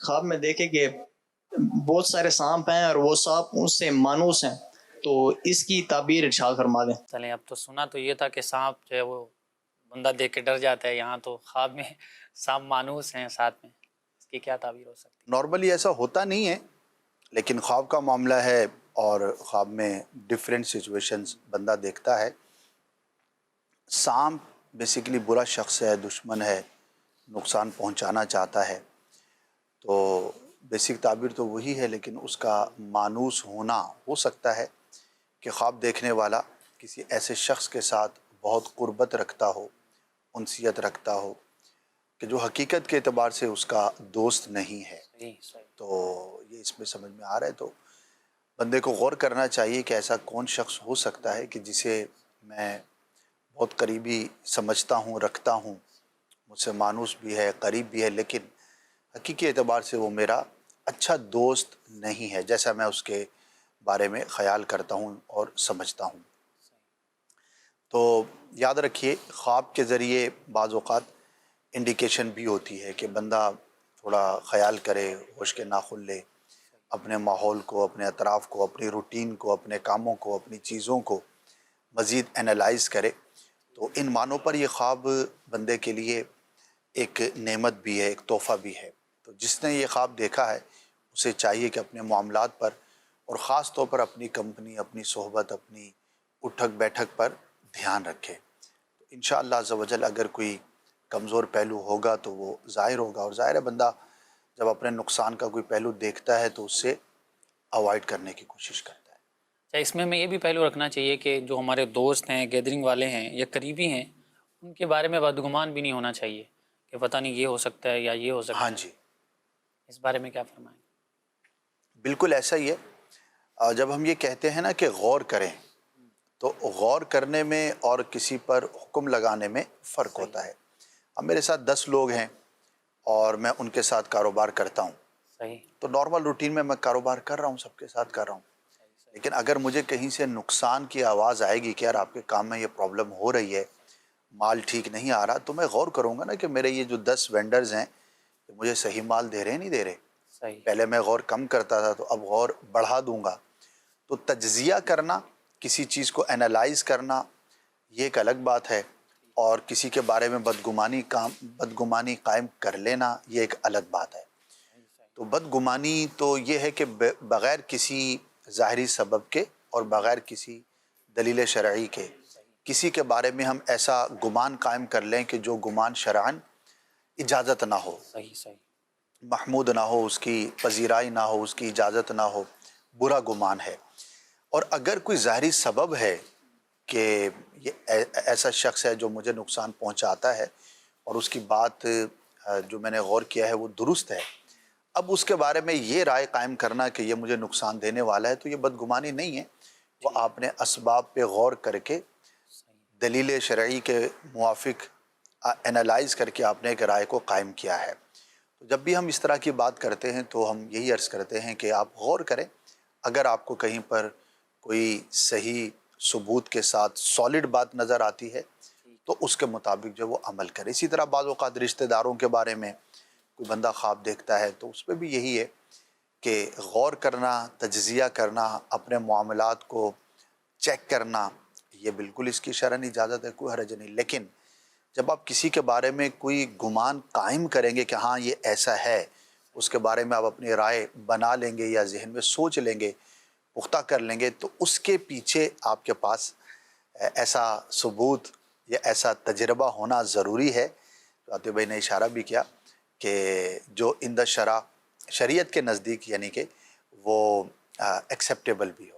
خواب میں دیکھے کہ بہت سارے سانپ ہیں اور وہ سانپ اس سے مانوس ہیں، تو اس کی تعبیر ارشاد فرما دیں۔ چلیں، اب تو سنا تو یہ تھا کہ سانپ جو ہے وہ بندہ دیکھ کے ڈر جاتا ہے، یہاں تو خواب میں سانپ مانوس ہیں ساتھ میں، اس کی کیا تعبیر ہو سکتی ہے؟ نارملی ایسا ہوتا نہیں ہے، لیکن خواب کا معاملہ ہے اور خواب میں ڈیفرنٹ سچویشنز بندہ دیکھتا ہے۔ سانپ بیسیکلی برا شخص ہے، دشمن ہے، نقصان پہنچانا چاہتا ہے، تو بیسک تعبیر تو وہی ہے، لیکن اس کا مانوس ہونا ہو سکتا ہے کہ خواب دیکھنے والا کسی ایسے شخص کے ساتھ بہت قربت رکھتا ہو، انسیت رکھتا ہو، کہ جو حقیقت کے اعتبار سے اس کا دوست نہیں ہے۔ صحیح۔ تو یہ اس میں سمجھ میں آ رہا ہے، تو بندے کو غور کرنا چاہیے کہ ایسا کون شخص ہو سکتا ہے کہ جسے میں بہت قریبی سمجھتا ہوں، رکھتا ہوں، مجھ سے مانوس بھی ہے، قریب بھی ہے، لیکن حقیقی اعتبار سے وہ میرا اچھا دوست نہیں ہے جیسا میں اس کے بارے میں خیال کرتا ہوں اور سمجھتا ہوں۔ تو یاد رکھیے، خواب کے ذریعے بعض اوقات انڈیکیشن بھی ہوتی ہے کہ بندہ تھوڑا خیال کرے، ہوش کے ناخن لے، اپنے ماحول کو، اپنے اطراف کو، اپنی روٹین کو، اپنے کاموں کو، اپنی چیزوں کو مزید انالائز کرے، تو ان معنوں پر یہ خواب بندے کے لیے ایک نعمت بھی ہے، ایک تحفہ بھی ہے۔ تو جس نے یہ خواب دیکھا ہے اسے چاہیے کہ اپنے معاملات پر اور خاص طور پر اپنی کمپنی، اپنی صحبت، اپنی اٹھک بیٹھک پر دھیان رکھے۔ تو انشاءاللہ عز و جل اگر کوئی کمزور پہلو ہوگا تو وہ ظاہر ہوگا، اور ظاہر ہے بندہ جب اپنے نقصان کا کوئی پہلو دیکھتا ہے تو اس سے اوائڈ کرنے کی کوشش کرتا ہے۔ اچھا، اس میں یہ بھی پہلو رکھنا چاہیے کہ جو ہمارے دوست ہیں، گیدرنگ والے ہیں یا قریبی ہیں، ان کے بارے میں بدگمان بھی نہیں ہونا چاہیے کہ پتہ نہیں یہ ہو سکتا ہے یا یہ ہو سکتا ہاں ہے۔ جی، اس بارے میں کیا فرمائیں؟ بالکل ایسا ہی ہے۔ جب ہم یہ کہتے ہیں نا کہ غور کریں، تو غور کرنے میں اور کسی پر حکم لگانے میں فرق ہوتا ہے۔ اب میرے ساتھ 10 لوگ ہیں اور میں ان کے ساتھ کاروبار کرتا ہوں، صحیح۔ تو نارمل روٹین میں کاروبار کر رہا ہوں، سب کے ساتھ کر رہا ہوں، لیکن اگر مجھے کہیں سے نقصان کی آواز آئے گی کہ یار آپ کے کام میں یہ پرابلم ہو رہی ہے، مال ٹھیک نہیں آ رہا، تو میں غور کروں گا نا کہ میرے یہ جو 10 وینڈرز ہیں مجھے صحیح مال دے رہے نہیں دے رہے۔ صحیح۔ پہلے میں غور کم کرتا تھا تو اب غور بڑھا دوں گا۔ تو تجزیہ کرنا، کسی چیز کو انالائز کرنا، یہ ایک الگ بات ہے، اور کسی کے بارے میں بدگمانی قائم کر لینا، یہ ایک الگ بات ہے۔ تو بدگمانی تو یہ ہے کہ بغیر کسی ظاہری سبب کے اور بغیر کسی دلیل شرعی کے کسی کے بارے میں ہم ایسا گمان قائم کر لیں کہ جو گمان شرعاً اجازت نہ ہو، صحیح۔ محمود نہ ہو، اس کی پذیرائی نہ ہو، اس کی اجازت نہ ہو، برا گمان ہے۔ اور اگر کوئی ظاہری سبب ہے کہ یہ ایسا شخص ہے جو مجھے نقصان پہنچاتا ہے اور اس کی بات جو میں نے غور کیا ہے وہ درست ہے، اب اس کے بارے میں یہ رائے قائم کرنا کہ یہ مجھے نقصان دینے والا ہے، تو یہ بدگمانی نہیں ہے، وہ آپ نے اسباب پہ غور کر کے دلیل شرعی کے موافق انالائز کر کے آپ نے ایک رائے کو قائم کیا ہے۔ تو جب بھی ہم اس طرح کی بات کرتے ہیں تو ہم یہی عرض کرتے ہیں کہ آپ غور کریں، اگر آپ کو کہیں پر کوئی صحیح ثبوت کے ساتھ سالڈ بات نظر آتی ہے تو اس کے مطابق جو وہ عمل کرے۔ اسی طرح بعض اوقات رشتہ داروں کے بارے میں کوئی بندہ خواب دیکھتا ہے تو اس پہ بھی یہی ہے کہ غور کرنا، تجزیہ کرنا، اپنے معاملات کو چیک کرنا، یہ بالکل اس کی شرعاً اجازت ہے، کوئی حرج نہیں۔ لیکن جب آپ کسی کے بارے میں کوئی گمان قائم کریں گے کہ ہاں یہ ایسا ہے، اس کے بارے میں آپ اپنی رائے بنا لیں گے یا ذہن میں سوچ لیں گے، پختہ کر لیں گے، تو اس کے پیچھے آپ کے پاس ایسا ثبوت یا ایسا تجربہ ہونا ضروری ہے۔ تو عاطف بھائی نے اشارہ بھی کیا کہ جو عند شرع، شریعت کے نزدیک یعنی کہ وہ ایکسیپٹیبل بھی ہو۔